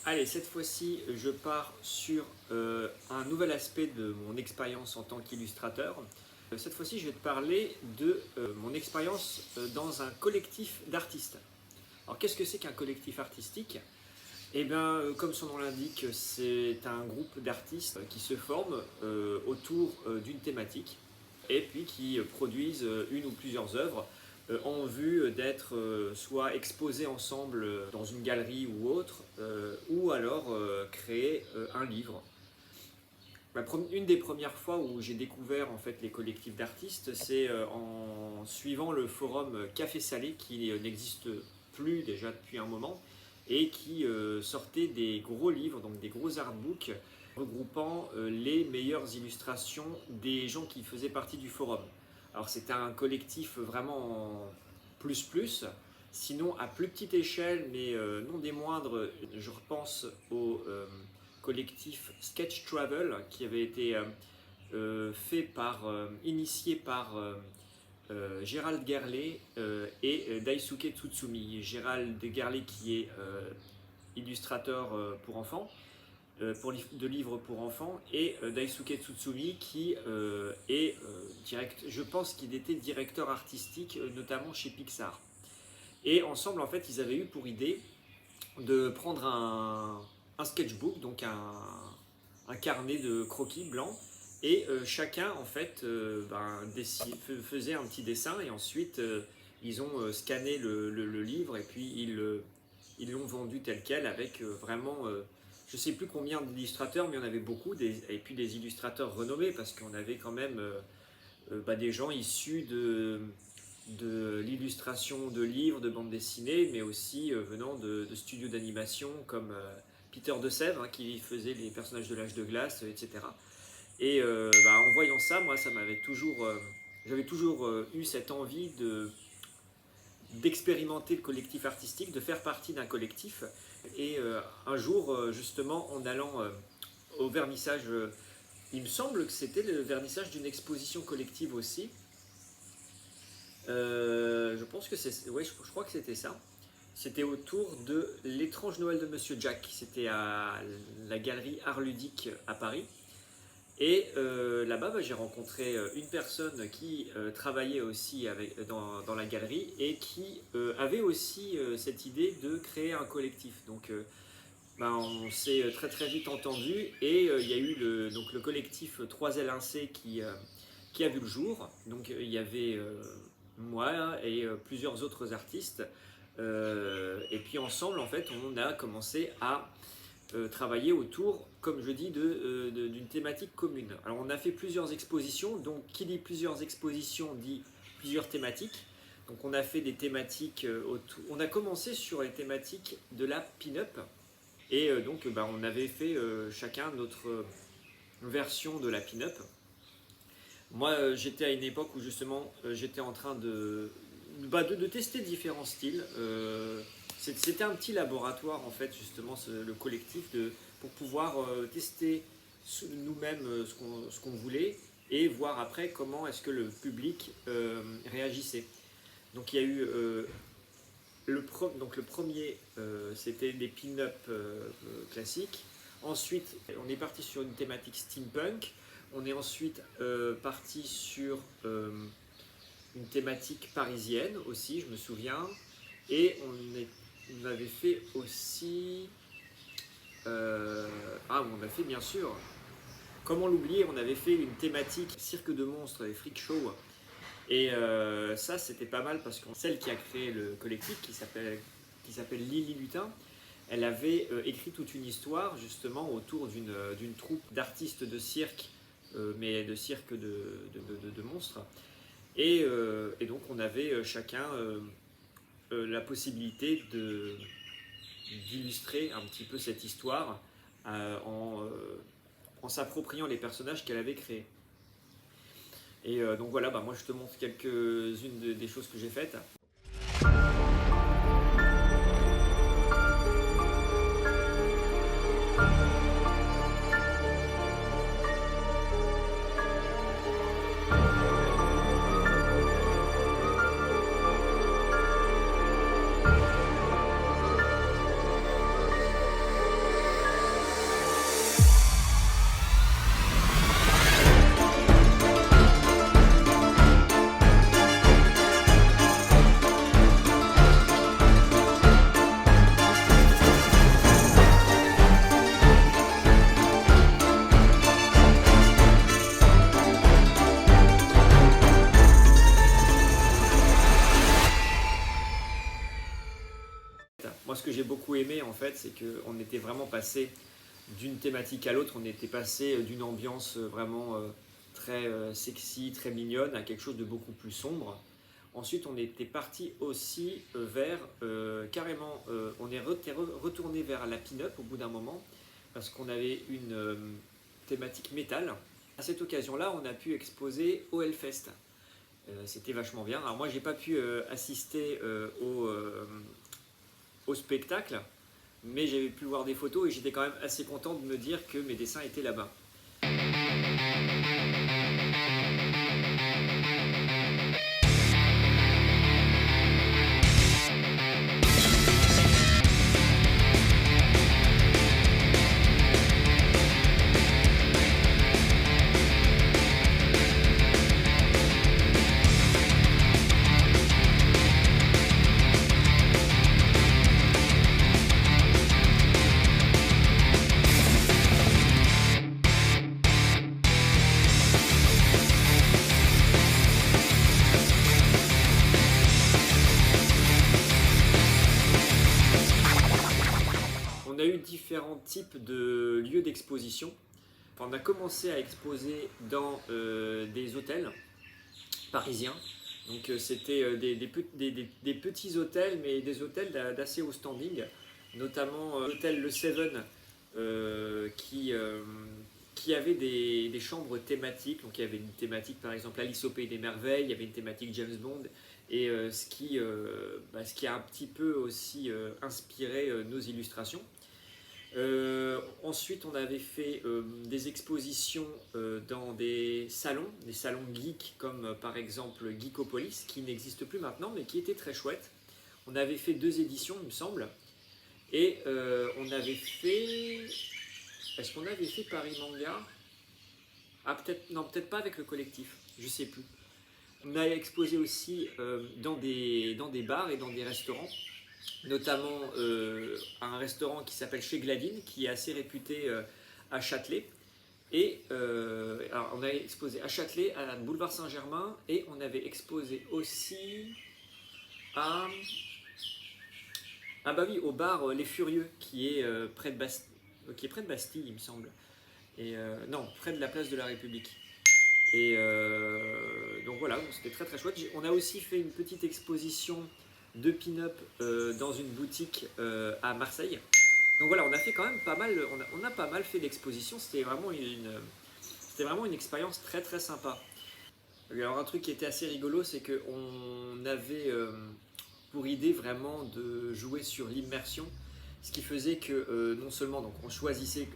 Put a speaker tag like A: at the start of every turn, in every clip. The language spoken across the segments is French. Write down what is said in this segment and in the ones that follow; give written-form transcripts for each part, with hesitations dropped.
A: Allez, cette fois-ci, je pars sur un nouvel aspect de mon expérience en tant qu'illustrateur. Cette fois-ci, je vais te parler de mon expérience dans un collectif d'artistes. Alors, qu'est-ce que c'est qu'un collectif artistique? Eh bien, comme son nom l'indique, c'est un groupe d'artistes qui se forment autour d'une thématique et puis qui produisent une ou plusieurs œuvres en vue d'être soit exposés ensemble dans une galerie ou autre, ou alors créer un livre. Une des premières fois où j'ai découvert en fait les collectifs d'artistes, c'est en suivant le forum Café Salé qui n'existe plus déjà depuis un moment et qui sortait des gros livres, donc des gros artbooks regroupant les meilleures illustrations des gens qui faisaient partie du forum. Alors c'était un collectif vraiment en plus, sinon à plus petite échelle, mais non des moindres, je repense au collectif Sketch Travel qui avait été initié par Gérald Gerlet et Daisuke Tsutsumi. Gérald Gerlet qui est illustrateur pour enfants, de livres pour enfants, et Daisuke Tsutsumi qui est je pense qu'il était directeur artistique notamment chez Pixar. Et ensemble en fait ils avaient eu pour idée de prendre un sketchbook, donc un carnet de croquis blanc, et chacun en fait faisait un petit dessin, et ensuite ils ont scanné le livre et puis ils l'ont vendu tel quel avec vraiment je ne sais plus combien d'illustrateurs, mais il y en avait beaucoup, et puis des illustrateurs renommés, parce qu'on avait quand même des gens issus de l'illustration de livres, de bandes dessinées, mais aussi venant de studios d'animation comme Peter de Sèvres, qui faisait les personnages de l'âge de glace, etc. Et en voyant ça, moi, j'avais toujours eu cette envie d'expérimenter le collectif artistique, de faire partie d'un collectif. Et un jour, justement, en allant au vernissage, il me semble que c'était le vernissage d'une exposition collective aussi. Je pense que je crois que c'était ça. C'était autour de l'étrange Noël de Monsieur Jack. C'était à la galerie Art Ludique à Paris. Et là-bas, j'ai rencontré une personne qui travaillait aussi dans la galerie et qui avait aussi cette idée de créer un collectif. Donc, on s'est très très vite entendu, et il y a eu le collectif 3L1C qui a vu le jour. Donc, il y avait moi et plusieurs autres artistes. Et puis ensemble, en fait, on a commencé à travailler autour, comme je dis, d'une thématique commune. Alors on a fait plusieurs expositions, donc qui dit plusieurs expositions dit plusieurs thématiques. Donc on a fait des thématiques on a commencé sur les thématiques de la pin-up, et on avait fait chacun notre version de la pin-up. Moi j'étais à une époque où justement j'étais en train de tester différents styles. C'était un petit laboratoire en fait, justement, le collectif, pour pouvoir tester nous-mêmes ce qu'on voulait, et voir après comment est-ce que le public réagissait. Donc il y a eu le premier, c'était des pin-up classiques. Ensuite, on est parti sur une thématique steampunk. On est ensuite parti sur une thématique parisienne aussi, je me souviens. Et on avait fait aussi... on a fait bien sûr, comment l'oublier, on avait fait une thématique cirque de monstres et freak show. Et ça, c'était pas mal, parce que celle qui a créé le collectif, qui s'appelle Lily Lutin, elle avait écrit toute une histoire justement autour d'une troupe d'artistes de cirque, mais de cirque de monstres. Et donc on avait chacun la possibilité d'illustrer un petit peu cette histoire en s'appropriant les personnages qu'elle avait créés. Et donc voilà, moi je te montre quelques-unes des choses que j'ai faites. aimé en fait, c'est qu'on était vraiment passé d'une thématique à l'autre, on était passé d'une ambiance vraiment très sexy, très mignonne, à quelque chose de beaucoup plus sombre. Ensuite, on était parti aussi vers, carrément, on est retourné vers la pin-up au bout d'un moment, parce qu'on avait une thématique métal. À cette occasion-là, on a pu exposer au Hellfest. C'était vachement bien. Alors moi, j'ai pas pu assister au spectacle, mais j'avais pu voir des photos et j'étais quand même assez content de me dire que mes dessins étaient là-bas. On a eu différents types de lieux d'exposition. Enfin, on a commencé à exposer dans des hôtels parisiens. Donc c'était des petits hôtels, mais des hôtels d'assez haut standing, notamment l'hôtel Le Seven qui avait des chambres thématiques. Donc il y avait une thématique par exemple Alice au Pays des Merveilles, il y avait une thématique James Bond, et ce qui a un petit peu aussi inspiré nos illustrations. Ensuite, on avait fait des expositions dans des salons geeks, comme par exemple Geekopolis, qui n'existe plus maintenant, mais qui était très chouette. On avait fait 2 éditions, il me semble. Et on avait fait... Est-ce qu'on avait fait Paris Manga? Ah, peut-être, non, peut-être pas avec le collectif, je sais plus. On a exposé aussi dans des bars et dans des restaurants, notamment un restaurant qui s'appelle Chez Gladine, qui est assez réputé à Châtelet. Et alors on a exposé à Châtelet, à Boulevard Saint-Germain, et on avait exposé aussi à... Ah bah oui, au bar Les Furieux, qui est, près de Bastille, il me semble. Et non, près de la place de la République. Et donc voilà, c'était très très chouette. On a aussi fait une petite exposition de pin-up dans une boutique à Marseille. Donc voilà, on a fait quand même pas mal, on a pas mal fait d'expositions. C'était vraiment une expérience très très sympa. Alors un truc qui était assez rigolo, c'est qu'on avait pour idée vraiment de jouer sur l'immersion, ce qui faisait que non seulement donc, on choisissait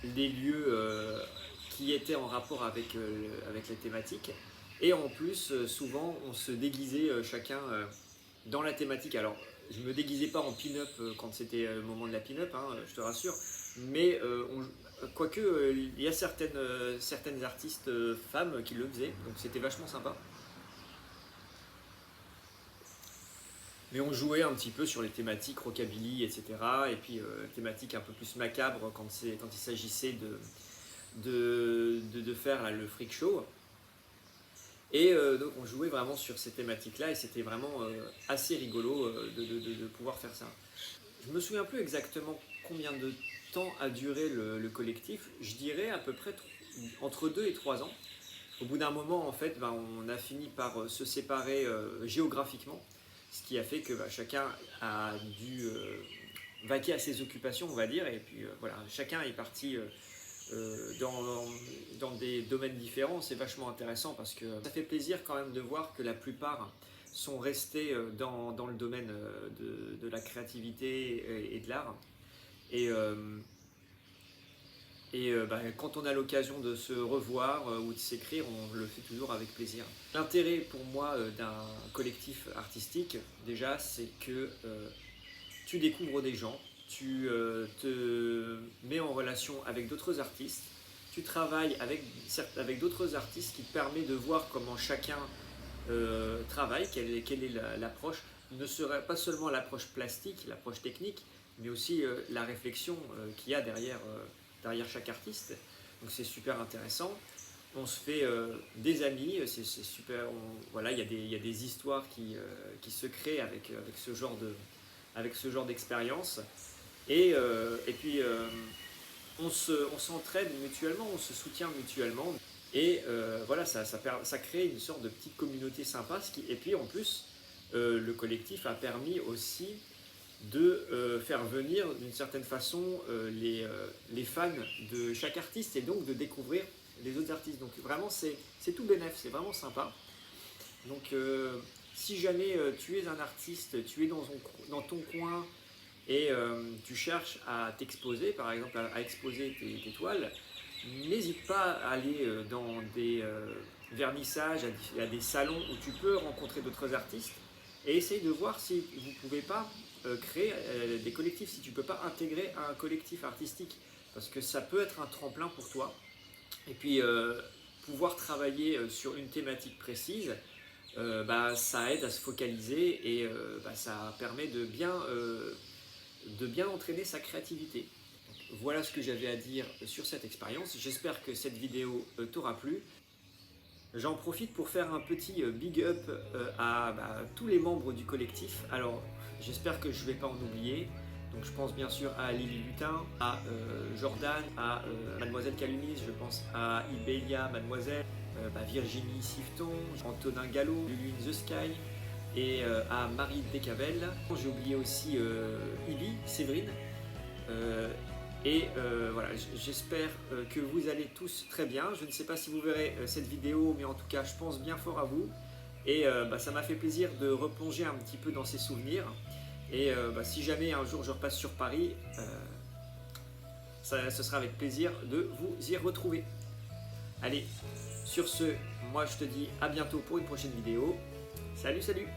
A: les lieux qui étaient en rapport avec les thématiques, et en plus souvent on se déguisait chacun dans la thématique. Alors je me déguisais pas en pin-up quand c'était le moment de la pin-up, hein, je te rassure, mais quoique il y a certaines artistes femmes qui le faisaient, donc c'était vachement sympa. Mais on jouait un petit peu sur les thématiques rockabilly, etc. Et puis thématiques un peu plus macabres quand il s'agissait de faire là, le freak show. Et donc on jouait vraiment sur ces thématiques-là et c'était vraiment assez rigolo de pouvoir faire ça. Je me souviens plus exactement combien de temps a duré le collectif. Je dirais à peu près entre 2 et 3 ans. Au bout d'un moment, en fait, on a fini par se séparer géographiquement. Ce qui a fait que chacun a dû vaquer à ses occupations, on va dire, et puis voilà, chacun est parti dans des domaines différents. C'est vachement intéressant parce que ça fait plaisir quand même de voir que la plupart sont restés dans le domaine de la créativité et de l'art. Quand on a l'occasion de se revoir ou de s'écrire, on le fait toujours avec plaisir. L'intérêt pour moi d'un collectif artistique, déjà, c'est que tu découvres des gens, tu te mets en relation avec d'autres artistes, tu travailles avec d'autres artistes qui te permet de voir comment chacun travaille, quelle est l'approche, ne serait pas seulement l'approche plastique, l'approche technique, mais aussi la réflexion qu'il y a derrière chaque artiste. Donc c'est super intéressant. On se fait des amis, c'est super. Voilà, il y a des histoires qui se créent avec ce genre d'expérience. Et puis on s'entraide mutuellement, on se soutient mutuellement. Et voilà, ça crée une sorte de petite communauté sympa. Et puis en plus, le collectif a permis aussi de faire venir d'une certaine façon les fans de chaque artiste et donc de découvrir les autres artistes. Donc vraiment c'est tout bénef, c'est vraiment sympa. Donc si jamais tu es un artiste, tu es dans ton coin et tu cherches à t'exposer, par exemple à exposer tes toiles, n'hésite pas à aller dans des vernissages, à des salons où tu peux rencontrer d'autres artistes et essaye de voir si vous ne pouvez pas créer des collectifs, si tu ne peux pas intégrer un collectif artistique, parce que ça peut être un tremplin pour toi. Et puis pouvoir travailler sur une thématique précise, ça aide à se focaliser et ça permet de bien entraîner sa créativité. Donc, voilà ce que j'avais à dire sur cette expérience. J'espère que cette vidéo t'aura plu. J'en profite pour faire un petit big up à tous les membres du collectif. Alors, j'espère que je ne vais pas en oublier. Donc, je pense bien sûr à Lily Lutin, à Jordan, à Mademoiselle Calumise, je pense à Ibelia, Mademoiselle, Virginie Siveton, Antonin Gallo, Lulu in the Sky et à Marie Descavel. J'ai oublié aussi Ibi, Séverine. Voilà, j'espère que vous allez tous très bien. Je ne sais pas si vous verrez cette vidéo, mais en tout cas, je pense bien fort à vous. Et ça m'a fait plaisir de replonger un petit peu dans ces souvenirs. Et si jamais un jour je repasse sur Paris, ce sera avec plaisir de vous y retrouver. Allez, sur ce, moi je te dis à bientôt pour une prochaine vidéo. Salut, salut!